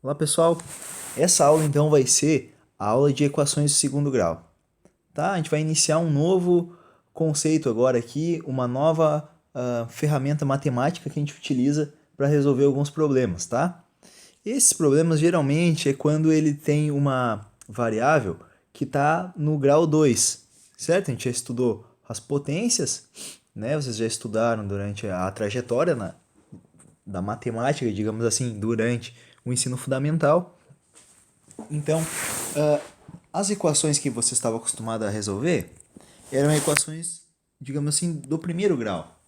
Olá pessoal, essa aula então vai ser a aula de equações de segundo grau, tá? A gente vai iniciar um novo conceito agora aqui, uma nova ferramenta matemática que a gente utiliza para resolver alguns problemas, tá? Esses problemas geralmente é quando ele tem uma variável que está no grau 2, certo? A gente já estudou as potências, né? Vocês já estudaram durante a trajetória da matemática, digamos assim, durante o ensino fundamental. Então, as equações que você estava acostumado a resolver eram equações, digamos assim, do primeiro grau.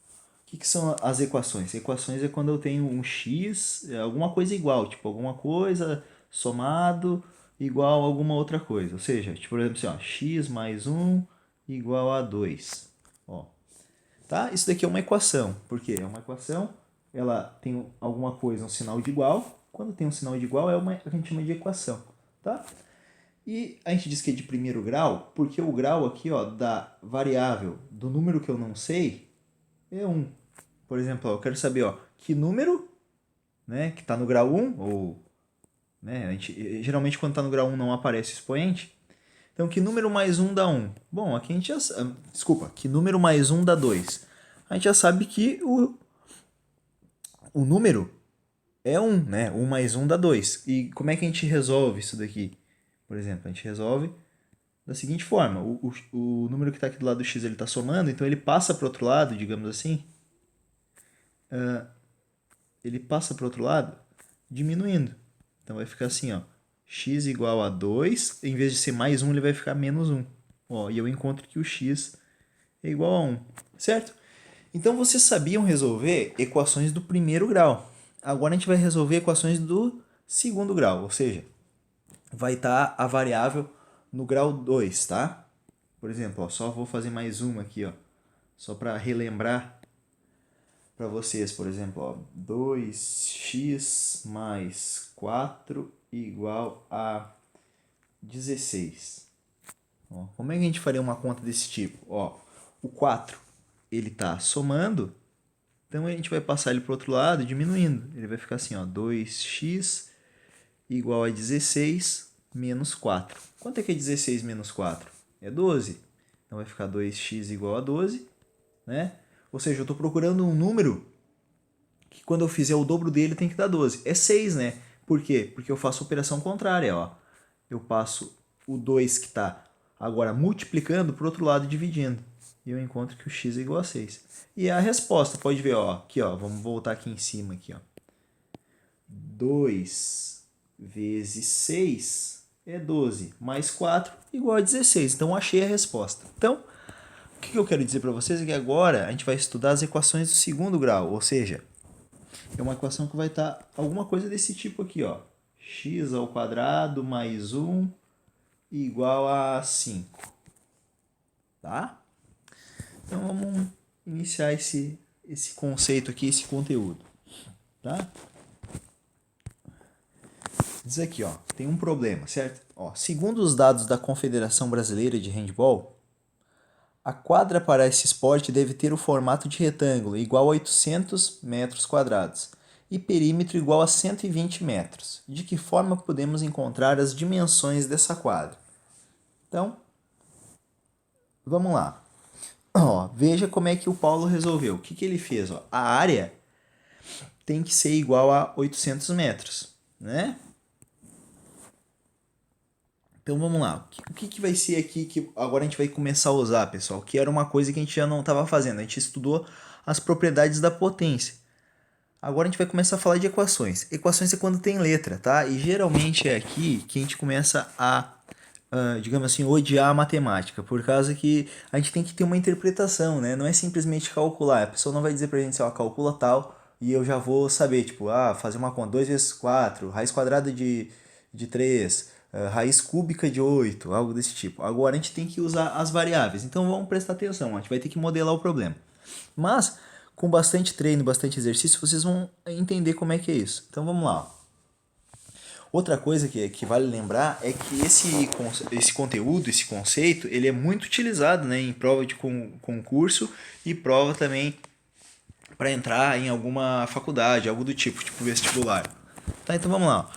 O que são as equações? Equações é quando eu tenho um x, alguma coisa igual, tipo alguma coisa somado igual a alguma outra coisa. Ou seja, tipo, por exemplo, assim, ó, x mais um igual a 2. Ó, tá? Isso daqui é uma equação. Por quê? É uma equação, ela tem alguma coisa, um sinal de igual. Quando tem um sinal de igual, a gente chama de equação. Tá? E a gente diz que é de primeiro grau, porque o grau aqui ó, da variável do número que eu não sei é 1. Por exemplo, ó, eu quero saber ó, que número, né, que está no grau 1, ou né, geralmente quando está no grau 1 não aparece expoente. Então, que número mais 1 dá 1? Bom, aqui a gente já sabe. Desculpa, que número mais 1 dá 2? A gente já sabe que o número é 1, né? 1 mais 1 dá 2. E como é que a gente resolve isso daqui? Por exemplo, a gente resolve da seguinte forma: o número que está aqui do lado do x ele está somando, então ele passa para o outro lado, digamos assim, ele passa para o outro lado diminuindo. Então vai ficar assim, ó, x igual a 2, em vez de ser mais 1, ele vai ficar menos 1. Ó, e eu encontro que o x é igual a 1, certo? Então vocês sabiam resolver equações do primeiro grau. Agora a gente vai resolver equações do segundo grau, ou seja, vai estar a variável no grau 2, tá? Por exemplo, ó, só vou fazer mais uma aqui, ó, só para relembrar para vocês, por exemplo, ó, 2x mais 4 igual a 16. Ó, como é que a gente faria uma conta desse tipo? Ó, o 4 ele está somando, então a gente vai passar ele para o outro lado diminuindo. Ele vai ficar assim, ó, 2x igual a 16 menos 4. Quanto é que é 16 menos 4? É 12. Então vai ficar 2x igual a 12, né? Ou seja, eu estou procurando um número que quando eu fizer o dobro dele tem que dar 12. É 6, né? Por quê? Porque eu faço a operação contrária, ó. Eu passo o 2 que está agora multiplicando para o outro lado e dividindo. E eu encontro que o x é igual a 6. E a resposta, pode ver, ó, aqui, ó, vamos voltar aqui em cima aqui, ó. 2 vezes 6 é 12, mais 4 igual a 16. Então, achei a resposta. Então, o que eu quero dizer para vocês é que agora a gente vai estudar as equações do segundo grau, ou seja, é uma equação que vai estar alguma coisa desse tipo aqui, ó. X ao quadrado mais 1 igual a 5, tá? Então vamos iniciar esse conceito aqui, esse conteúdo, tá? Diz aqui, ó, tem um problema, certo? Ó, segundo os dados da Confederação Brasileira de Handball, a quadra para esse esporte deve ter o formato de retângulo igual a 800 metros quadrados e perímetro igual a 120 metros. De que forma podemos encontrar as dimensões dessa quadra? Então, vamos lá. Ó, veja como é que o Paulo resolveu. O que ele fez? Ó? A área tem que ser igual a 800 metros, né? Então vamos lá. O que vai ser aqui que agora a gente vai começar a usar, pessoal? Que era uma coisa que a gente já não estava fazendo. A gente estudou as propriedades da potência. Agora a gente vai começar a falar de equações. Equações é quando tem letra, tá? E geralmente é aqui que a gente começa a, digamos assim, odiar a matemática, por causa que a gente tem que ter uma interpretação, né? Não é simplesmente calcular. A pessoa não vai dizer pra gente, assim, ó, calcula tal, e eu já vou saber, tipo, fazer uma conta, 2 vezes 4, raiz quadrada de 3, raiz cúbica de 8, algo desse tipo. Agora a gente tem que usar as variáveis, então vamos prestar atenção, a gente vai ter que modelar o problema. Mas, com bastante treino, bastante exercício, vocês vão entender como é que é isso. Então vamos lá. Outra coisa que vale lembrar é que esse conteúdo, esse conceito, ele é muito utilizado, né, em prova de concurso e prova também para entrar em alguma faculdade, algo do tipo vestibular. Tá, então vamos lá.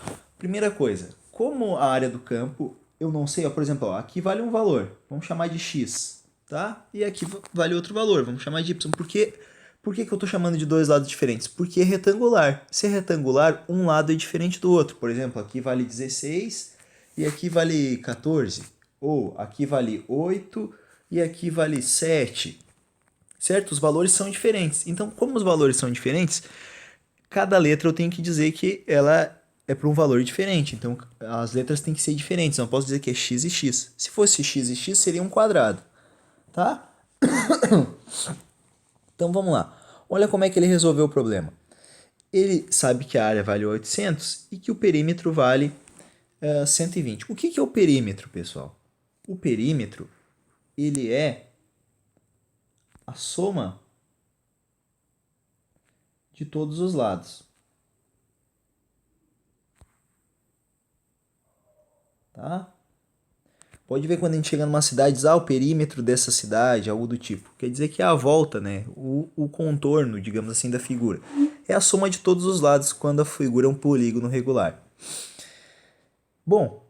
Primeira coisa, como a área do campo, eu não sei, ó, por exemplo, ó, aqui vale um valor, vamos chamar de x, tá? E aqui vale outro valor, vamos chamar de y. Por que eu estou chamando de dois lados diferentes? Porque é retangular. Se é retangular, um lado é diferente do outro. Por exemplo, aqui vale 16 e aqui vale 14. Ou aqui vale 8 e aqui vale 7. Certo? Os valores são diferentes. Então, como os valores são diferentes, cada letra eu tenho que dizer que ela é para um valor diferente. Então, as letras têm que ser diferentes. Eu não posso dizer que é x e x. Se fosse x e x, seria um quadrado. Tá? Então, vamos lá. Olha como é que ele resolveu o problema. Ele sabe que a área vale 800 e que o perímetro vale 120. O que é o perímetro, pessoal? O perímetro, ele é a soma de todos os lados. Tá? Pode ver quando a gente chega numa cidade, diz, o perímetro dessa cidade, algo do tipo. Quer dizer que é a volta, né? O contorno, digamos assim, da figura. É a soma de todos os lados quando a figura é um polígono regular. Bom,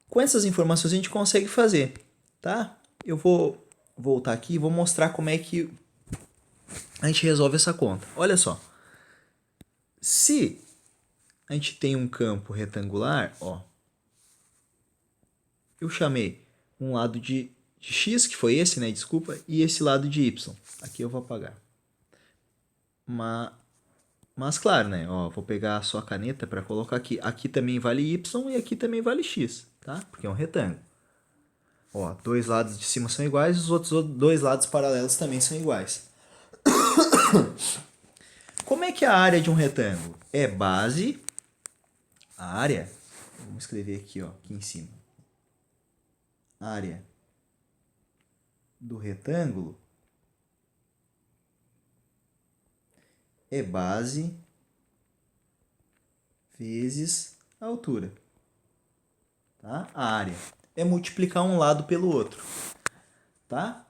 com essas informações a gente consegue fazer, tá? Eu vou voltar aqui e vou mostrar como é que a gente resolve essa conta. Olha só. Se a gente tem um campo retangular, ó, eu chamei um lado de x, que foi esse, né? Desculpa, e esse lado de y. Aqui eu vou apagar. Mas claro, né? Ó, vou pegar só a caneta para colocar aqui. Aqui também vale y e aqui também vale x, tá? Porque é um retângulo. Ó, dois lados de cima são iguais, os outros dois lados paralelos também são iguais. Como é que é a área de um retângulo? É base, a área, vamos escrever aqui, ó, aqui em cima. Área do retângulo é base vezes a altura. Tá? A área é multiplicar um lado pelo outro. Tá?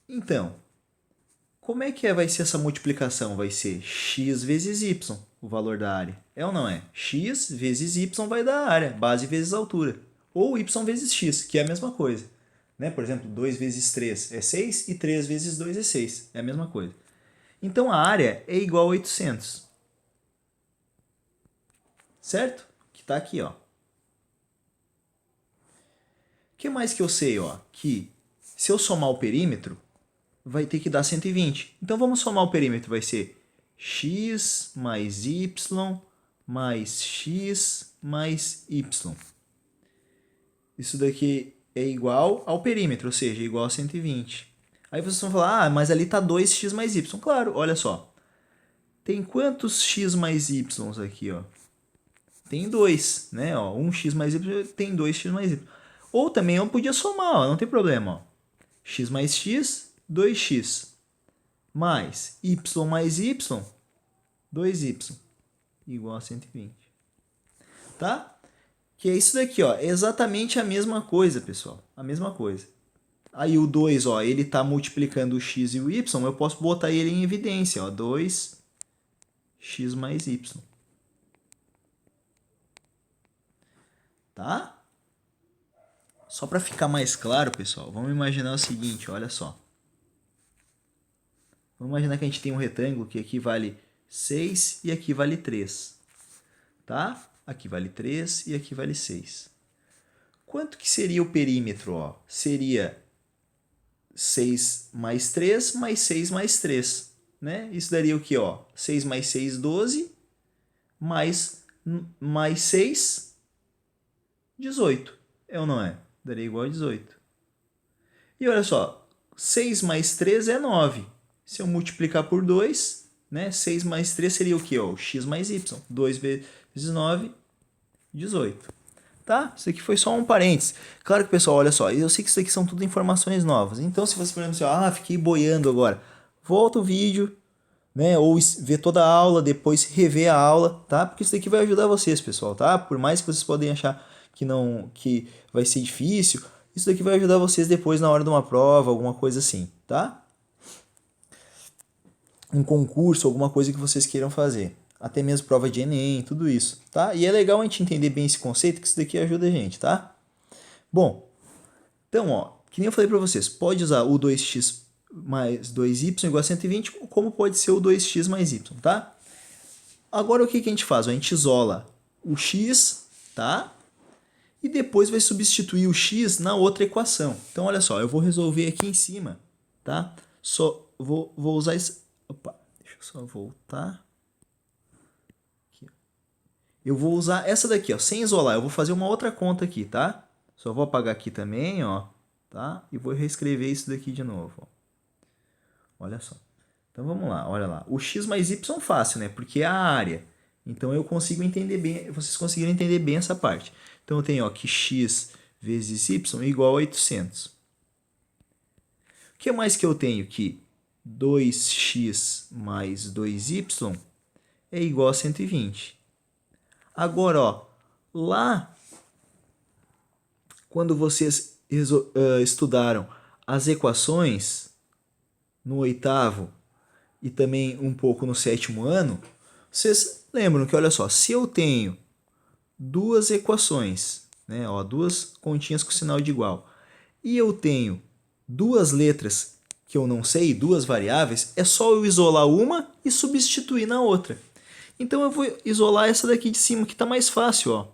Então, como é que vai ser essa multiplicação? Vai ser x vezes y, o valor da área. É ou não é? X vezes y vai dar a área, base vezes a altura. Ou y vezes x, que é a mesma coisa. Né? Por exemplo, 2 vezes 3 é 6 e 3 vezes 2 é 6. É a mesma coisa. Então, a área é igual a 800. Certo? Que está aqui, ó. O que mais que eu sei, ó? Que se eu somar o perímetro, vai ter que dar 120. Então, vamos somar o perímetro. Vai ser x mais y mais x mais y. Isso daqui é igual ao perímetro, ou seja, é igual a 120. Aí vocês vão falar, mas ali está 2x mais y. Claro, olha só. Tem quantos x mais y aqui, ó? Tem 2, né? Ó, 1x mais y tem 2x mais y. Ou também eu podia somar, ó, não tem problema. Ó. X mais x, 2x. Mais y mais y, 2y. Igual a 120. Tá? Que é isso daqui, ó. É exatamente a mesma coisa, pessoal. A mesma coisa. Aí o 2, ó, ele está multiplicando o x e o y, eu posso botar ele em evidência, ó. 2x mais y. Tá? Só para ficar mais claro, pessoal, vamos imaginar o seguinte, olha só. Vamos imaginar que a gente tem um retângulo que aqui vale 6 e aqui vale 3. Tá? Aqui vale 3 e aqui vale 6. Quanto que seria o perímetro? Ó? Seria 6 mais 3 mais 6 mais 3. Né? Isso daria o que? 6 mais 6, 12. Mais 6, 18. É ou não é? Daria igual a 18. E olha só, 6 mais 3 é 9. Se eu multiplicar por 2, né? 6 mais 3 seria o que? O x mais y. 2 vezes 9, 18. Tá? Isso aqui foi só um parênteses. Claro que, pessoal, olha só, eu sei que isso aqui são tudo informações novas. Então, se você, por exemplo, fiquei boiando agora, volta o vídeo, né? Ou vê toda a aula, depois rever a aula, tá? Porque isso daqui vai ajudar vocês, pessoal, tá? Por mais que vocês podem achar que vai ser difícil, isso daqui vai ajudar vocês depois na hora de uma prova, alguma coisa assim, tá? Um concurso, alguma coisa que vocês queiram fazer. até mesmo prova de Enem, tudo isso, tá? E é legal a gente entender bem esse conceito, que isso daqui ajuda a gente, tá? Bom, então, ó, que nem eu falei para vocês, pode usar o 2x mais 2y igual a 120, como pode ser o 2x mais y, tá? Agora o que a gente faz? A gente isola o x, tá? E depois vai substituir o x na outra equação. Então, olha só, eu vou resolver aqui em cima, tá? Só vou usar esse... Opa, deixa eu só voltar. Aqui. Eu vou usar essa daqui, ó, sem isolar. Eu vou fazer uma outra conta aqui, tá? Só vou apagar aqui também, ó, tá? E vou reescrever isso daqui de novo, ó. Olha só. Então, vamos lá, olha lá. O x mais y é fácil, né? Porque é a área. Então, eu consigo entender bem, vocês conseguiram entender bem essa parte. Então, eu tenho ó, que x vezes y é igual a 800. O que mais que eu tenho? Que 2x mais 2y é igual a 120. Agora, ó, lá, quando vocês estudaram as equações no 8º e também um pouco no 7º ano, vocês lembram que, olha só, se eu tenho duas equações, né, ó, duas continhas com sinal de igual, e eu tenho duas letras que eu não sei, duas variáveis, é só eu isolar uma e substituir na outra. Então eu vou isolar essa daqui de cima, que está mais fácil, ó,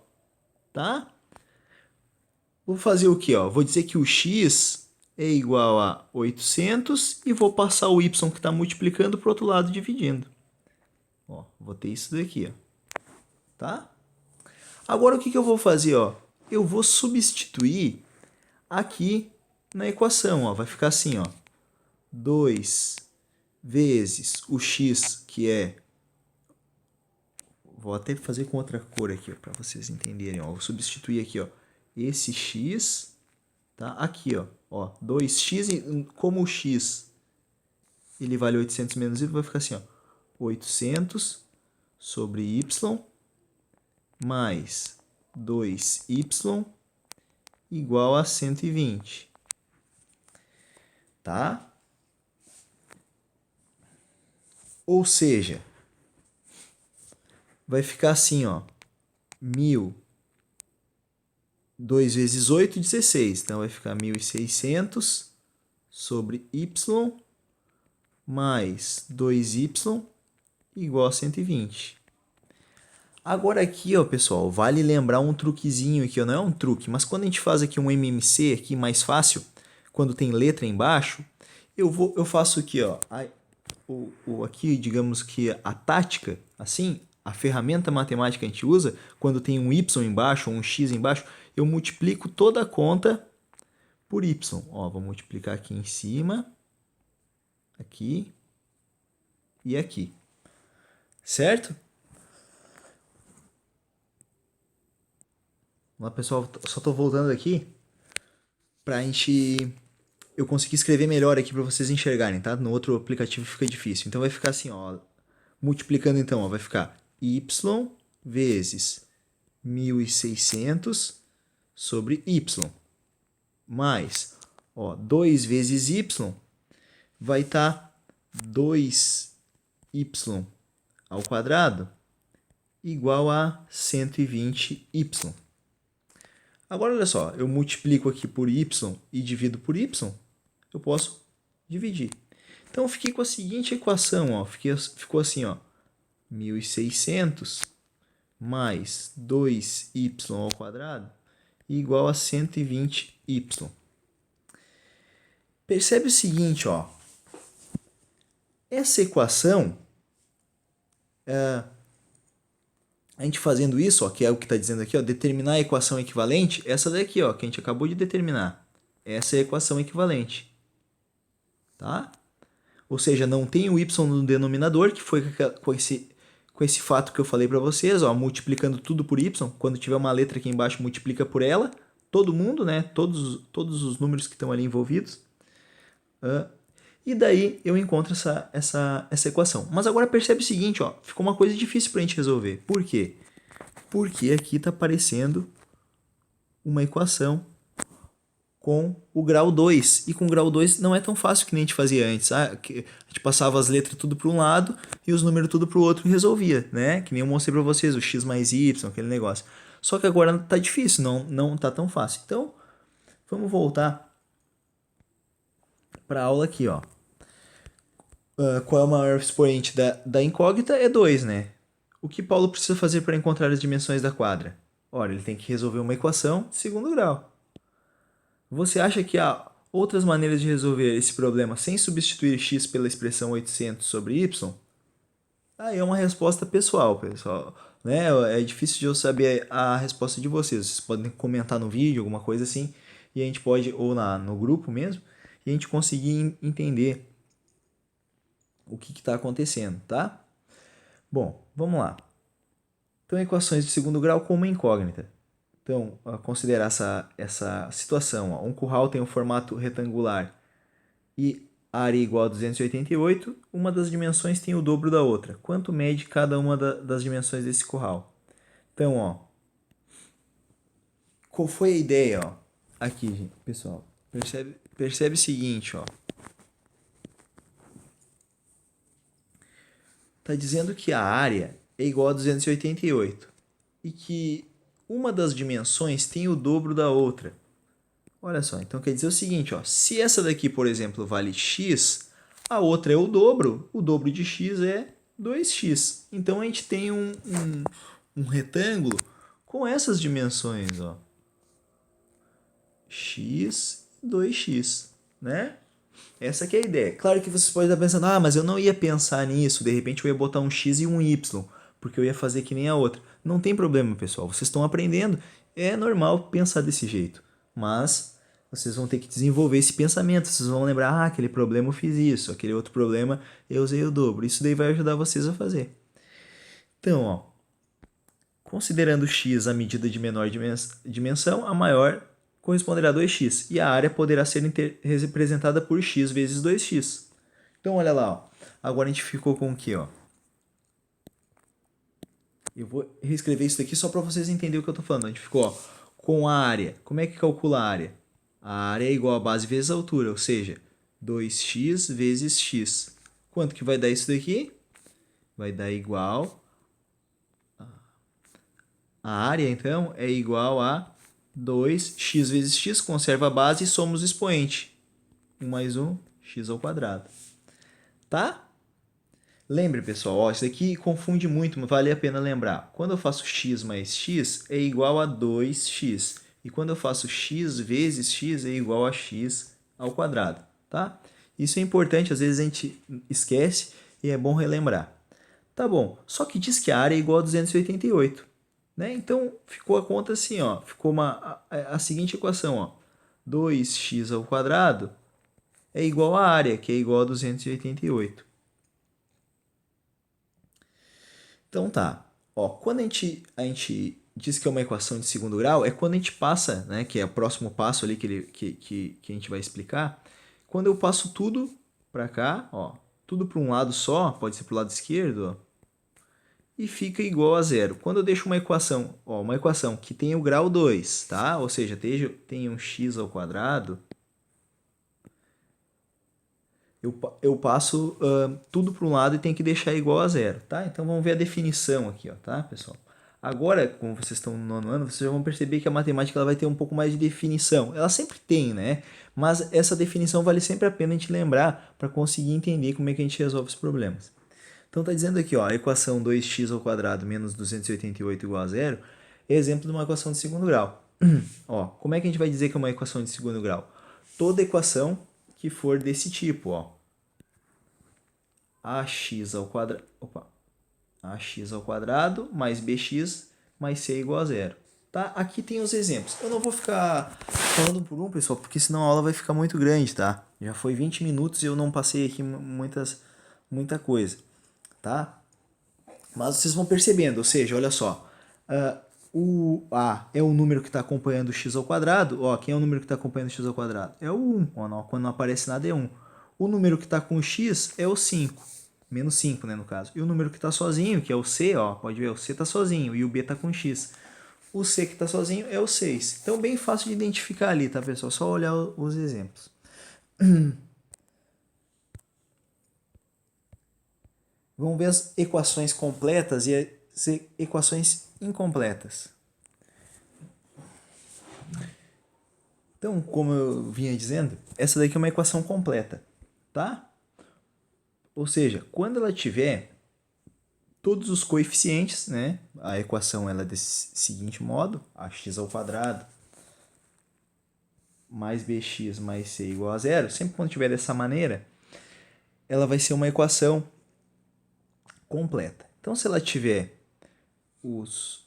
tá? Vou fazer o quê? Ó? Vou dizer que o x é igual a 800 e vou passar o y que está multiplicando para o outro lado dividindo. Ó, vou ter isso daqui, ó. Tá? Agora o que eu vou fazer? Ó? Eu vou substituir aqui na equação. Ó. Vai ficar assim, ó. 2 vezes o x, que é... Vou até fazer com outra cor aqui, para vocês entenderem. Ó. Vou substituir aqui, ó, esse x, tá? Aqui, ó, 2x, como o x ele vale 800 menos y, vai ficar assim, ó, 800 sobre y mais 2y igual a 120, tá? Ou seja, vai ficar assim, ó, 1000, 2 vezes 8, 16. Então, vai ficar 1.600 sobre y mais 2y igual a 120. Agora aqui, ó, pessoal, vale lembrar um truquezinho aqui, ó, não é um truque, mas quando a gente faz aqui um MMC aqui mais fácil, quando tem letra embaixo, eu faço aqui, ó, aqui, digamos que a tática, assim, a ferramenta matemática que a gente usa, quando tem um y embaixo ou um x embaixo, eu multiplico toda a conta por y. Ó, vou multiplicar aqui em cima, aqui e aqui. Certo? Lá, pessoal, só estou voltando aqui para eu conseguir escrever melhor aqui para vocês enxergarem, tá? No outro aplicativo fica difícil. Então vai ficar assim, ó, multiplicando então, ó, vai ficar y vezes 1.600 sobre y mais, ó, 2 vezes y vai estar 2y ao quadrado igual a 120y. Agora, olha só, eu multiplico aqui por y e divido por y, eu posso dividir. Então, eu fiquei com a seguinte equação, ó, ficou assim, ó, 1.600 mais 2y ao quadrado igual a 120y. Percebe o seguinte, ó, essa equação, a gente fazendo isso, ó, que é o que está dizendo aqui, ó, determinar a equação equivalente, essa daqui, ó, que a gente acabou de determinar. Essa é a equação equivalente. Tá? Ou seja, não tem o y no denominador, que foi com esse fato que eu falei para vocês, ó, multiplicando tudo por y. Quando tiver uma letra aqui embaixo, multiplica por ela. Todo mundo, né? Todos os números que estão ali envolvidos. E daí eu encontro essa equação. Mas agora percebe o seguinte, ó, ficou uma coisa difícil para a gente resolver. Por quê? Porque aqui está aparecendo uma equação com o grau 2. E com o grau 2 não é tão fácil que nem a gente fazia antes. A gente passava as letras tudo para um lado e os números tudo para o outro e resolvia, né? Que nem eu mostrei para vocês, o x mais y, aquele negócio. Só que agora tá difícil, não tá tão fácil. Então, vamos voltar para a aula aqui, ó. Qual é o maior expoente da incógnita? É 2, né? O que Paulo precisa fazer para encontrar as dimensões da quadra? Ora, ele tem que resolver uma equação de segundo grau. Você acha que há outras maneiras de resolver esse problema sem substituir x pela expressão 800 sobre y? Aí é uma resposta pessoal, pessoal. Né? É difícil de eu saber a resposta de vocês. Vocês podem comentar no vídeo, alguma coisa assim, e a gente pode, ou no grupo mesmo, e a gente conseguir entender o que está acontecendo, tá? Bom, vamos lá. Então, equações de segundo grau com uma incógnita. Então, considerar essa situação. Ó. Um curral tem um formato retangular e área igual a 288. Uma das dimensões tem o dobro da outra. Quanto mede cada uma das dimensões desse curral? Então, ó, qual foi a ideia? Ó? Aqui, gente, pessoal. Percebe o seguinte, ó. Está dizendo que a área é igual a 288 e que uma das dimensões tem o dobro da outra. Olha só, então quer dizer o seguinte, ó, se essa daqui, por exemplo, vale x, a outra é o dobro de x é 2x. Então a gente tem um retângulo com essas dimensões, ó, x e 2x, né? Essa que é a ideia. Claro que vocês podem estar pensando, mas eu não ia pensar nisso, de repente eu ia botar um x e um y, porque eu ia fazer que nem a outra. Não tem problema, pessoal, vocês estão aprendendo, é normal pensar desse jeito, mas vocês vão ter que desenvolver esse pensamento, vocês vão lembrar, aquele problema eu fiz isso, aquele outro problema eu usei o dobro, isso daí vai ajudar vocês a fazer. Então, ó, considerando x a medida de menor dimensão, a maior corresponderá a 2x, e a área poderá ser representada por x vezes 2x. Então, olha lá, ó. Agora a gente ficou com o quê? Ó? Eu vou reescrever isso daqui só para vocês entenderem o que eu estou falando. A gente ficou ó, com a área. Como é que calcula a área? A área é igual a base vezes a altura, ou seja, 2x vezes x. Quanto que vai dar isso daqui? Vai dar igual... A área, então, é igual a 2x vezes x, conserva a base e somos o expoente. 1 mais 1, x ao quadrado. Tá? Lembre, pessoal, ó, isso aqui confunde muito, mas vale a pena lembrar. Quando eu faço x mais x, é igual a 2x. E quando eu faço x vezes x, é igual a x ao quadrado. Tá? Isso é importante, às vezes a gente esquece e é bom relembrar. Tá bom, só que diz que a área é igual a 288. Né? Então, ficou a conta assim, ó, ficou a seguinte equação, ó, 2x ao quadrado é igual à área, que é igual a 288. Então tá, ó, quando a gente diz que é uma equação de segundo grau, é quando a gente passa, né, que é o próximo passo ali que a gente vai explicar, quando eu passo tudo para cá, ó, tudo para um lado só, pode ser para o lado esquerdo, ó, e fica igual a zero. Quando eu deixo uma equação que tem o grau 2, tá? Ou seja, tem um x ao quadrado, eu passo tudo para um lado e tenho que deixar igual a zero, tá? Então vamos ver a definição aqui, ó, tá, pessoal? Agora, como vocês estão no nono ano, vocês já vão perceber que a matemática ela vai ter um pouco mais de definição. Ela sempre tem, né? Mas essa definição vale sempre a pena a gente lembrar para conseguir entender como é que a gente resolve os problemas. Então está dizendo aqui, ó, a equação 2x ao quadrado menos 288 igual a zero é exemplo de uma equação de segundo grau. Ó, como é que a gente vai dizer que é uma equação de segundo grau? Toda equação que for desse tipo, ó, ax ao quadrado, ax ao quadrado mais bx mais c igual a zero. Tá? Aqui tem os exemplos. Eu não vou ficar falando por um, pessoal, porque senão a aula vai ficar muito grande, tá? Já foi 20 minutos e eu não passei aqui muita coisa. Tá? Mas vocês vão percebendo, ou seja, olha só, o A é o número que está acompanhando o x ao quadrado, ó, quem é o número que está acompanhando o x ao quadrado? É o 1, ó, quando não aparece nada é 1. O número que está com o x é o 5, menos 5, né, no caso. E o número que está sozinho, que é o C, ó, pode ver, o C está sozinho e o B está com x. O C que está sozinho é o 6. Então, bem fácil de identificar ali, tá, pessoal? Só olhar os exemplos. Vamos ver as equações completas e as equações incompletas. Então, como eu vinha dizendo, essa daqui é uma equação completa, tá? Ou seja, quando ela tiver todos os coeficientes, né? A equação ela é desse seguinte modo: ax ao quadrado mais bx mais c igual a zero. Sempre quando tiver dessa maneira, ela vai ser uma equação completa. Então, se ela tiver os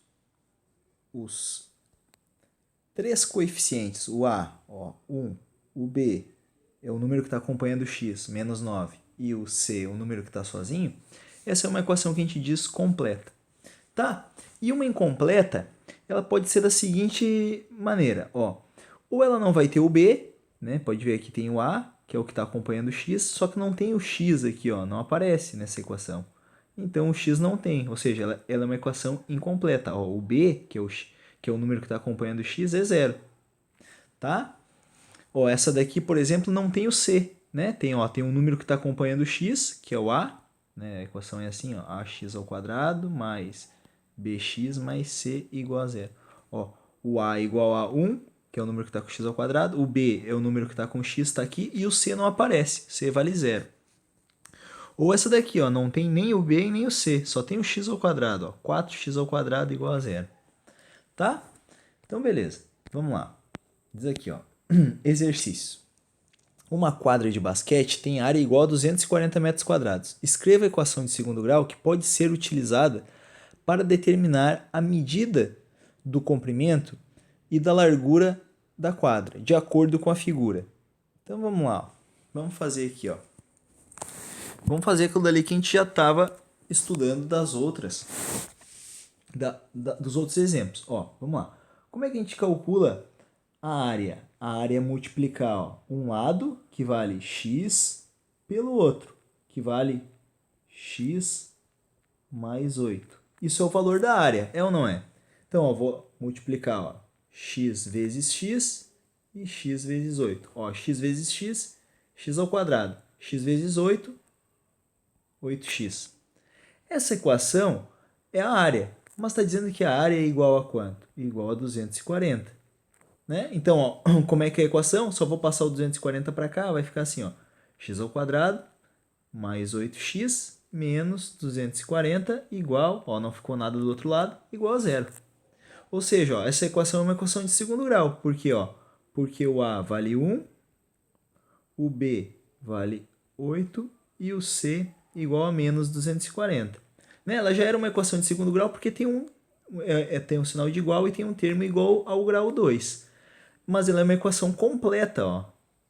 três coeficientes, o a, ó, 1, o b é o número que está acompanhando o x, menos 9, e o c, o número que está sozinho, essa é uma equação que a gente diz completa. Tá? E uma incompleta, ela pode ser da seguinte maneira, ó. Ou ela não vai ter o b, né? Pode ver aqui tem o a, que é o que está acompanhando o x, só que não tem o x aqui, ó, não aparece nessa equação. Então o x não tem, ou seja, ela é uma equação incompleta. Ó, o b, que é o número que está acompanhando o x, é zero. Tá? Ó, essa daqui, por exemplo, não tem o c, né? Tem um número que está acompanhando o x, que é o a, né? A equação é assim, ó, ax ao quadrado mais bx mais c igual a zero. Ó, o a é igual a 1, que é o número que está com x ao quadrado, o b é o número que está com x, está aqui, e o c não aparece, c vale zero. Ou essa daqui, ó, não tem nem o b e nem o c, só tem o x ao quadrado, ó, 4x ao quadrado igual a zero. Tá? Então, beleza. Vamos lá. Diz aqui, ó, exercício. Uma quadra de basquete tem área igual a 240 metros quadrados. Escreva a equação de segundo grau que pode ser utilizada para determinar a medida do comprimento e da largura da quadra, de acordo com a figura. Então, vamos lá. Vamos fazer aqui, ó. Vamos fazer aquilo dali que a gente já estava estudando das outras, dos outros exemplos. Ó, vamos lá. Como é que a gente calcula a área? A área é multiplicar, ó, um lado, que vale x, pelo outro, que vale x mais 8. Isso é o valor da área, é ou não é? Então, ó, vou multiplicar, ó, x vezes x e x vezes 8. Ó, x vezes x, x ao quadrado. X vezes 8, 8x. Essa equação é a área, mas está dizendo que a área é igual a quanto? Igual a 240. Né? Então, ó, como é que é a equação? Só vou passar o 240 para cá, vai ficar assim, ó, x ao quadrado mais 8x menos 240 igual, ó, não ficou nada do outro lado, igual a zero. Ou seja, ó, essa equação é uma equação de segundo grau. Por quê? Ó? Porque o a vale 1, o b vale 8 e o c igual a menos 240. Né? Ela já era uma equação de segundo grau porque tem um sinal de igual e tem um termo igual ao grau 2. Mas ela é uma equação completa, ó.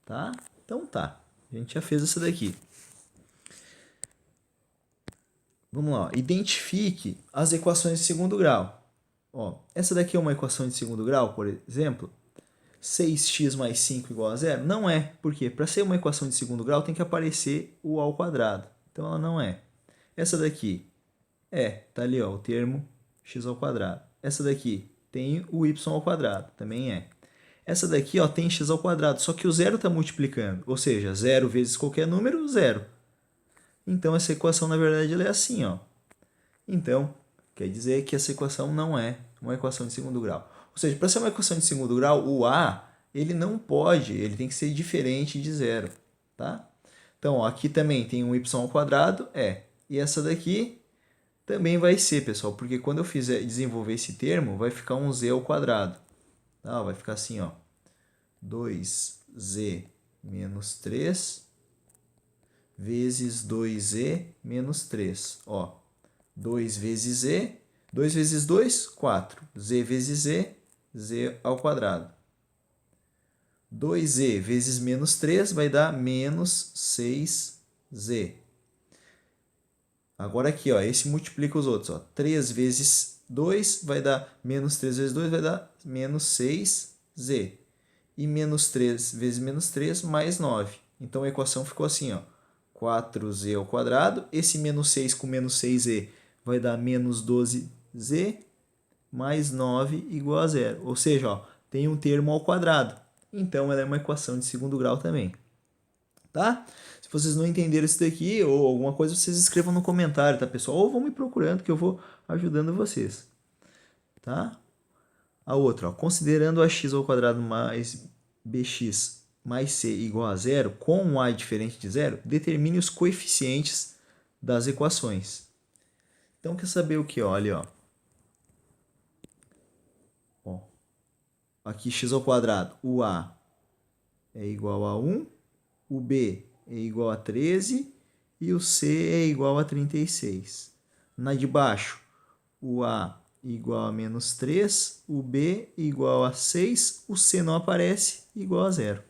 Tá? Então tá. A gente já fez essa daqui. Vamos lá. Ó. Identifique as equações de segundo grau. Ó, essa daqui é uma equação de segundo grau, por exemplo. 6x mais 5 igual a zero? Não é. Por quê? Para ser uma equação de segundo grau tem que aparecer o ao quadrado. Então ela não é. Essa daqui tá ali, ó, o termo x ao quadrado. Essa daqui tem o y ao quadrado, também é. Essa daqui, ó, tem x ao quadrado, só que o zero está multiplicando. Ou seja, 0 vezes qualquer número, 0. Então essa equação, na verdade, ela é assim, ó. Então, quer dizer que essa equação não é uma equação de segundo grau. Ou seja, para ser uma equação de segundo grau, o a, ele não pode, ele tem que ser diferente de zero, tá? Então, ó, aqui também tem um y ao quadrado, e essa daqui também vai ser, pessoal, porque quando eu fizer desenvolver esse termo, vai ficar um z ao quadrado. Tá? Vai ficar assim, ó, 2z menos 3 vezes 2z menos 3. Ó, 2 vezes z, 2 vezes 2, 4. Z vezes z, z ao quadrado. 2z vezes menos 3 vai dar menos 6z. Agora aqui, ó, esse multiplica os outros. Ó. 3 vezes 2 vai dar menos 3 vezes 2 vai dar menos 6z. E menos 3 vezes menos 3 mais 9. Então a equação ficou assim, ó, 4z ao quadrado. Esse menos 6 com menos 6z vai dar menos 12z. mais 9 igual a zero. Ou seja, ó, tem um termo ao quadrado. Então, ela é uma equação de segundo grau também. Tá? Se vocês não entenderam isso daqui ou alguma coisa, vocês escrevam no comentário, tá, pessoal? Ou vão me procurando que eu vou ajudando vocês. Tá? A outra, ó, considerando ax ao quadrado mais bx mais c igual a zero, com um a diferente de zero, determine os coeficientes das equações. Então, quer saber o que? Olha, ó. Aqui x ao quadrado, o a é igual a 1, o b é igual a 13 e o c é igual a 36. Na de baixo, o a igual a menos 3, o b igual a 6, o c não aparece, igual a zero.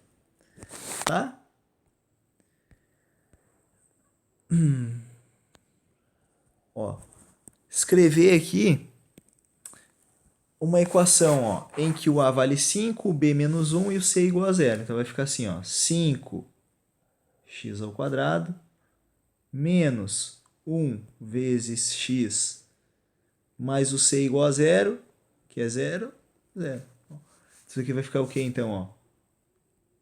Tá? Ó, escrever aqui uma equação, ó, em que o a vale 5, o b menos 1 e o c é igual a zero. Então vai ficar assim, ó, 5x ao quadrado menos 1 vezes x mais o c é igual a zero, que é zero, zero. Isso aqui vai ficar o que então, ó?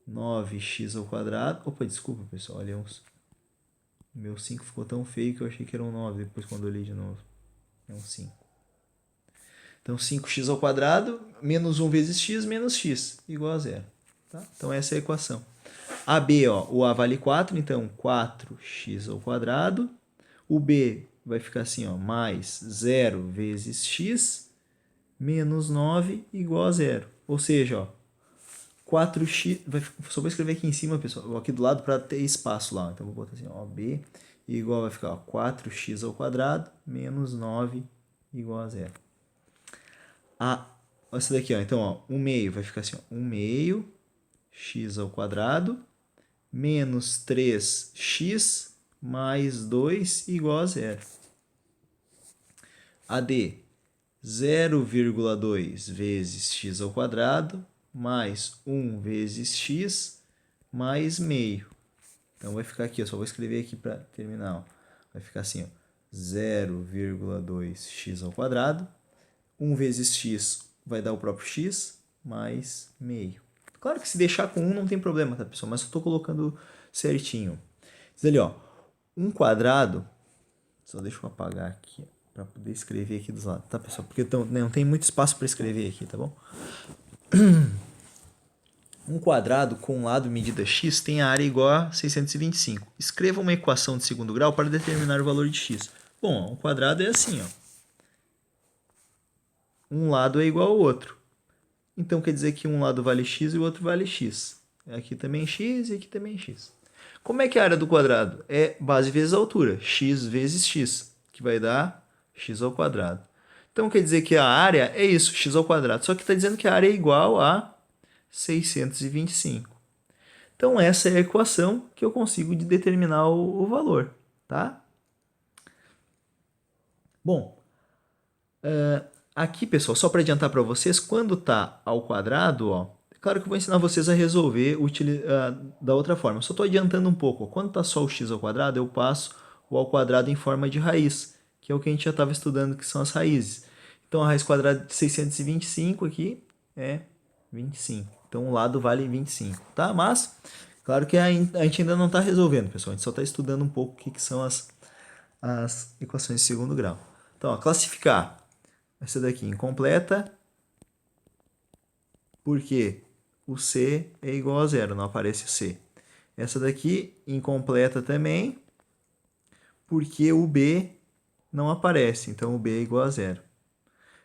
9x ao quadrado. Opa, desculpa, pessoal, olha uns... Meu 5 ficou tão feio que eu achei que era um 9 depois quando eu li de novo. É um 5. Então, 5x ao quadrado menos 1 vezes x menos x igual a zero. Tá? Então, essa é a equação. AB, ó, o A vale 4, então 4x ao quadrado. O B vai ficar assim, ó, mais 0 vezes x menos 9 igual a zero. Ou seja, ó, 4x... Só vou escrever aqui em cima, pessoal, aqui do lado para ter espaço lá. Então, vou botar assim, ó, B igual vai ficar ó, 4x ao quadrado menos 9 igual a zero. Essa daqui, ó, então, ó, 1 meio vai ficar assim, ó, 1 meio x ao quadrado menos 3x mais 2 igual a zero. AD, 0,2 vezes x ao quadrado mais 1 vezes x mais meio. Então, vai ficar aqui, eu só vou escrever aqui para terminar. Ó. Vai ficar assim, ó, 0,2x ao quadrado. 1 vezes x vai dar o próprio x mais meio. Claro que se deixar com 1 não tem problema, tá, pessoal? Mas eu estou colocando certinho. Isso ali, ó, 1 quadrado, só deixa eu apagar aqui para poder escrever aqui dos lados, tá, pessoal? Porque não tem muito espaço para escrever aqui, tá bom? 1 quadrado com um lado medida x tem a área igual a 625. Escreva uma equação de segundo grau para determinar o valor de x. Bom, 1 quadrado é assim, ó. Um lado é igual ao outro. Então quer dizer que um lado vale x e o outro vale x. Aqui também x e aqui também x. Como é que é a área do quadrado? É base vezes altura, x vezes x, que vai dar x ao quadrado. Então quer dizer que a área é isso, x ao quadrado. Só que está dizendo que a área é igual a 625. Então essa é a equação que eu consigo de determinar o valor. Tá? Bom, aqui, pessoal, só para adiantar para vocês, quando está ao quadrado, ó, claro que eu vou ensinar vocês a resolver da outra forma. Eu só estou adiantando um pouco. Ó. Quando está só o x ao quadrado, eu passo o ao quadrado em forma de raiz, que é o que a gente já estava estudando, que são as raízes. Então, a raiz quadrada de 625 aqui é 25. Então, o lado vale 25, tá? Mas, claro que a gente ainda não está resolvendo, pessoal. A gente só está estudando um pouco o que são as equações de segundo grau. Então, ó, classificar. Essa daqui incompleta, porque o C é igual a zero, não aparece o C. Essa daqui incompleta também, porque o B não aparece, então o B é igual a zero.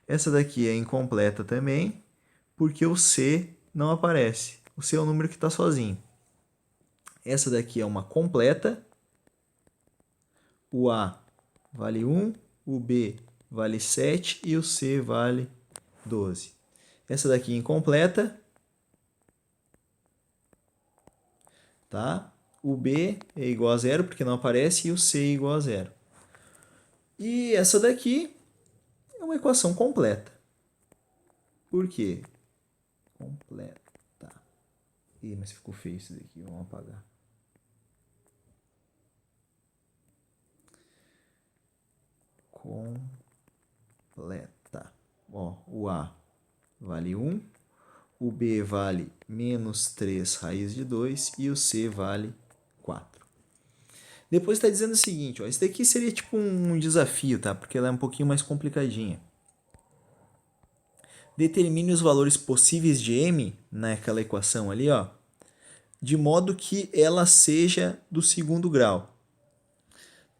Essa daqui é incompleta também, porque o C não aparece. O C é o número que está sozinho. Essa daqui é uma completa. O A vale 1, o B vale 7 e o C vale 12. Essa daqui é incompleta. Tá? O B é igual a zero, porque não aparece, e o C é igual a zero. E essa daqui é uma equação completa. Por quê? Completa. Ih, mas ficou feio isso daqui, vamos apagar. Completa. Ó, o A vale 1, o B vale menos 3 raiz de 2 e o C vale 4. Depois está dizendo o seguinte, ó, isso daqui seria tipo um desafio, tá? Porque ela é um pouquinho mais complicadinha. Determine os valores possíveis de m naquela equação ali, ó, de modo que ela seja do segundo grau.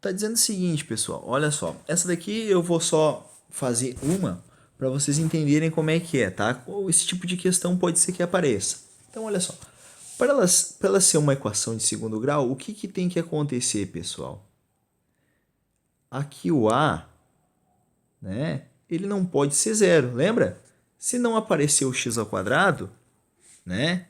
Tá dizendo o seguinte, pessoal, olha só, essa daqui eu vou só fazer uma para vocês entenderem como é que é, tá? Esse tipo de questão pode ser que apareça. Então, olha só, para ela ser uma equação de segundo grau, o que tem que acontecer, pessoal? Aqui o A, né, ele não pode ser zero, lembra? Se não aparecer o x ao quadrado, né,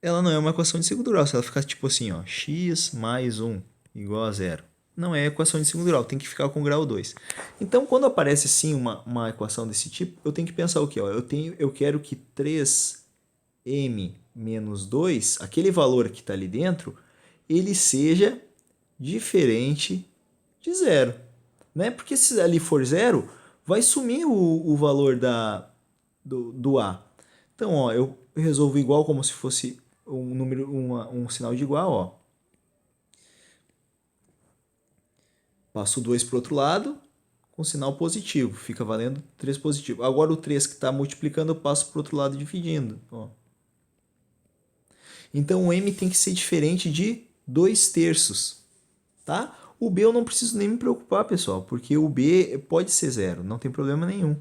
ela não é uma equação de segundo grau. Se ela ficar tipo assim, ó, x mais 1 igual a zero, não é equação de segundo grau, tem que ficar com grau 2. Então, quando aparece sim uma equação desse tipo, eu tenho que pensar o quê? Ó, eu quero que 3m menos 2, aquele valor que está ali dentro, ele seja diferente de zero. Né? Porque se ali for zero, vai sumir o valor do A. Então, ó, eu resolvo igual como se fosse um número, um sinal de igual, ó. Passo o 2 para o outro lado, com sinal positivo, fica valendo 3 positivo. Agora o 3 que está multiplicando, eu passo para o outro lado dividindo. Ó. Então o m tem que ser diferente de 2/3. Tá? O b eu não preciso nem me preocupar, pessoal, porque o b pode ser zero, não tem problema nenhum.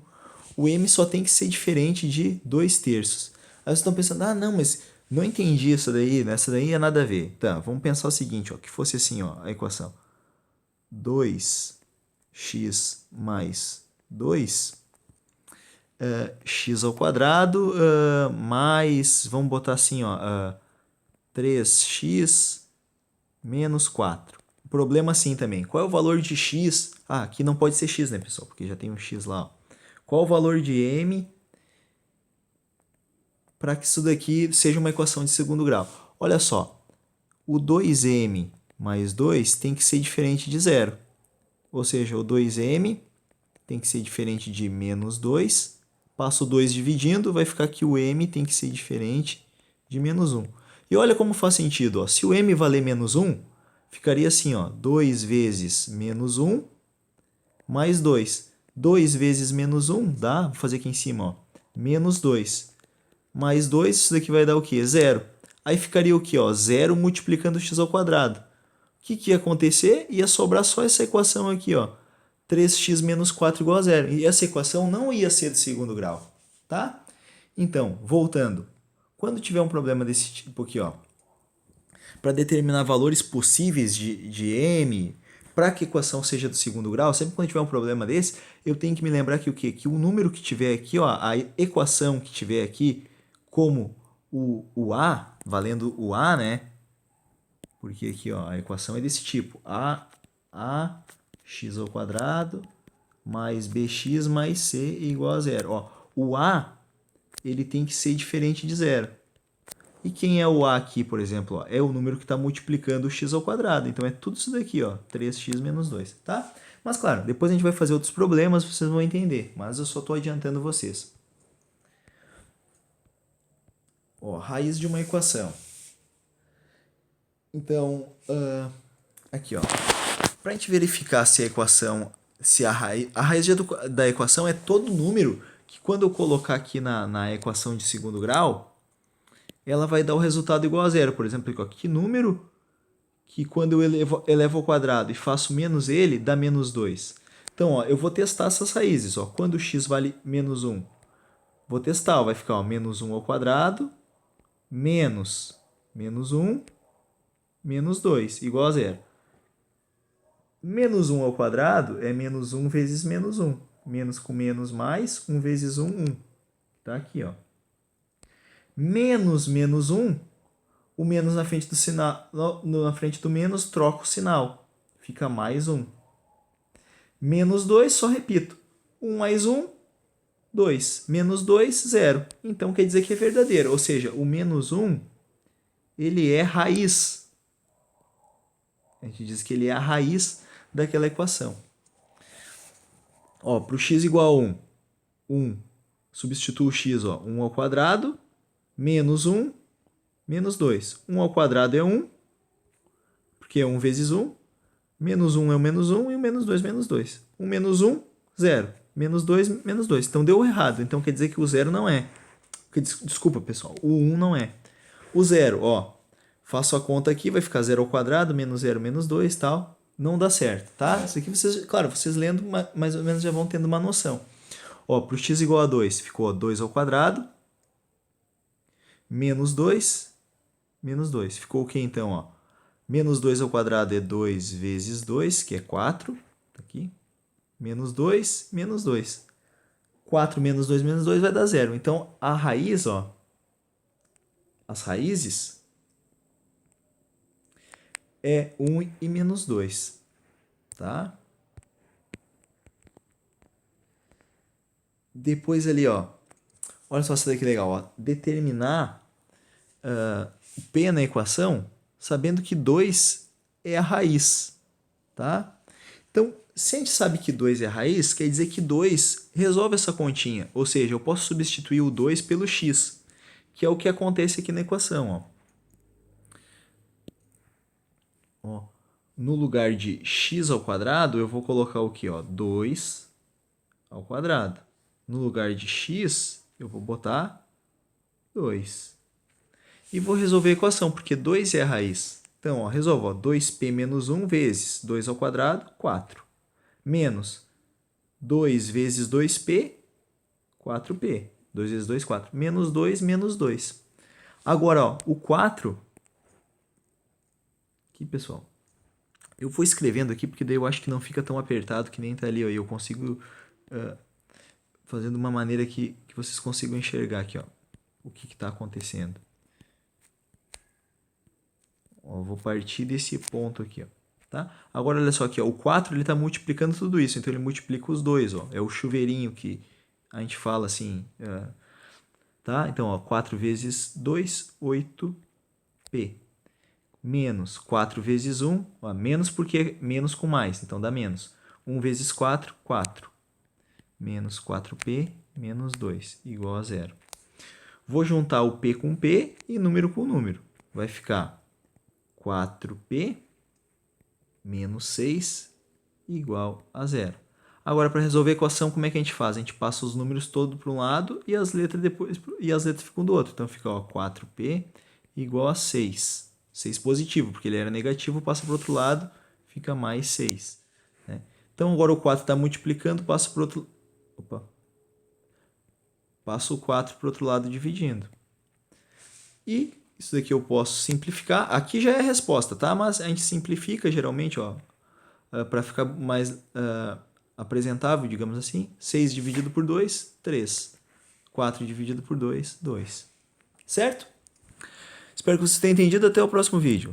O m só tem que ser diferente de 2/3. Aí vocês estão pensando, ah, não, mas não entendi isso daí, né? Essa daí é nada a ver. Tá, vamos pensar o seguinte, ó, que fosse assim, ó, a equação. 2x mais 2, x ao quadrado, mais, vamos botar assim, ó, 3x menos 4. O problema assim também, qual é o valor de x? Ah, aqui não pode ser x, né, pessoal? Porque já tem um x lá. Ó. Qual o valor de m para que isso daqui seja uma equação de segundo grau? Olha só, o 2m mais 2 tem que ser diferente de zero. Ou seja, o 2m tem que ser diferente de menos 2. Passo o 2 dividindo, vai ficar que o m tem que ser diferente de menos 1. E olha como faz sentido. Ó. Se o m valer menos 1, ficaria assim, ó, 2 vezes menos 1 mais 2. 2 vezes menos 1 dá, vou fazer aqui em cima, ó, menos 2. Mais 2, isso daqui vai dar o quê? Zero. Aí ficaria o quê? Ó, 0 multiplicando x ao quadrado. O que ia acontecer? Ia sobrar só essa equação aqui, ó. 3x menos 4 igual a zero. E essa equação não ia ser de segundo grau, tá? Então, voltando. Quando tiver um problema desse tipo aqui, ó, para determinar valores possíveis de m, para que a equação seja do segundo grau, sempre quando tiver um problema desse, eu tenho que me lembrar que o quê? Que o número que tiver aqui, ó, a equação que tiver aqui, como o a, valendo o a, né? Porque aqui, ó, a equação é desse tipo. A x ao quadrado mais bx mais c igual a zero. Ó, o a, ele tem que ser diferente de zero. E quem é o a aqui, por exemplo? Ó, é o número que está multiplicando o x ao quadrado. Então, é tudo isso daqui, ó, 3x menos 2, tá? Mas, claro, depois a gente vai fazer outros problemas, vocês vão entender. Mas eu só estou adiantando vocês. Ó, raiz de uma equação. Então, aqui, ó. Para a gente verificar se a equação, se a raiz da equação é todo número que quando eu colocar aqui na equação de segundo grau, ela vai dar o resultado igual a zero. Por exemplo, aqui, ó, que número que quando eu elevo ao quadrado e faço menos ele, dá menos 2. Então, ó, eu vou testar essas raízes. Ó. Quando x vale menos 1, vou testar. Ó, vai ficar ó, menos 1 ao quadrado, menos 1, menos 2, igual a zero. Menos 1 ao quadrado é menos 1 vezes menos 1. Menos com menos mais, 1 vezes 1, 1. Tá aqui, ó. Menos 1, o menos na frente do sinal, na frente do menos, troca o sinal. Fica mais 1. Menos 2, só repito. 1 mais 1, 2. Menos 2, 0. Então quer dizer que é verdadeiro. Ou seja, o menos 1, ele é raiz. A gente diz que ele é a raiz daquela equação. Ó, para o x igual a 1, 1. Substituo o x, ó, 1 ao quadrado, menos 1, menos 2. 1 ao quadrado é 1, porque é 1 vezes 1. Menos 1 é o menos 1 e o menos 2, menos 2. 1 menos 1, 0. Menos 2, menos 2. Então deu errado. Então quer dizer que o 0 não é. Desculpa, pessoal. O 1 não é. O 0, ó. Faço a conta aqui, vai ficar 0 ao quadrado, menos 0, menos 2, tal. Não dá certo, tá? Isso aqui vocês, claro, vocês lendo mais ou menos já vão tendo uma noção. Ó, para o x igual a 2, ficou 2 ao quadrado, menos 2, menos 2. Ficou o que então, ó? Menos 2 ao quadrado é 2 vezes 2, que é 4. Tá aqui. Menos 2, menos 2. 4 menos 2 menos 2 vai dar 0. Então, a raiz, ó, as raízes é 1 e menos 2. Tá? Depois ali, ó. Olha só isso daqui legal, ó. Determinar o P na equação sabendo que 2 é a raiz. Tá? Então, se a gente sabe que 2 é a raiz, quer dizer que 2 resolve essa continha. Ou seja, eu posso substituir o 2 pelo x, que é o que acontece aqui na equação. Ó. No lugar de x ao quadrado, eu vou colocar o quê? Ó? 2 ao quadrado. No lugar de x, eu vou botar 2. E vou resolver a equação, porque 2 é a raiz. Então, ó, resolvo. Ó, 2p menos 1 vezes 2 ao quadrado, 4. Menos 2 vezes 2p, 4p. 2 vezes 2, 4. Menos 2, menos 2. Agora, ó, o 4... Aqui, pessoal. Eu vou escrevendo aqui, porque daí eu acho que não fica tão apertado que nem tá ali. Ó, e eu consigo... fazendo uma maneira que vocês consigam enxergar aqui, ó, o que está acontecendo. Ó, vou partir desse ponto aqui, ó, tá? Agora, olha só aqui, ó, o 4 está multiplicando tudo isso, então ele multiplica os dois. Ó, é o chuveirinho que a gente fala assim. Tá? Então, ó, 4 vezes 2, 8p. Menos 4 vezes 1, ó, menos porque é menos com mais, então dá menos. 1 vezes 4, 4. Menos 4p menos 2, igual a 0. Vou juntar o p com p e número com número. Vai ficar 4p menos 6 igual a 0. Agora, para resolver a equação, como é que a gente faz? A gente passa os números todos para um lado e as letras depois e as letras ficam do outro. Então, fica ó, 4p igual a 6. 6 positivo, porque ele era negativo, passa para o outro lado, fica mais 6. Né? Então, agora o 4 está multiplicando, passa para o outro... Opa. Passo o 4 para o outro lado dividindo. E isso daqui eu posso simplificar. Aqui já é a resposta, tá? Mas a gente simplifica geralmente, ó, para ficar mais apresentável, digamos assim. 6 dividido por 2, 3. 4 dividido por 2, 2. Certo? Espero que vocês tenham entendido. Até o próximo vídeo.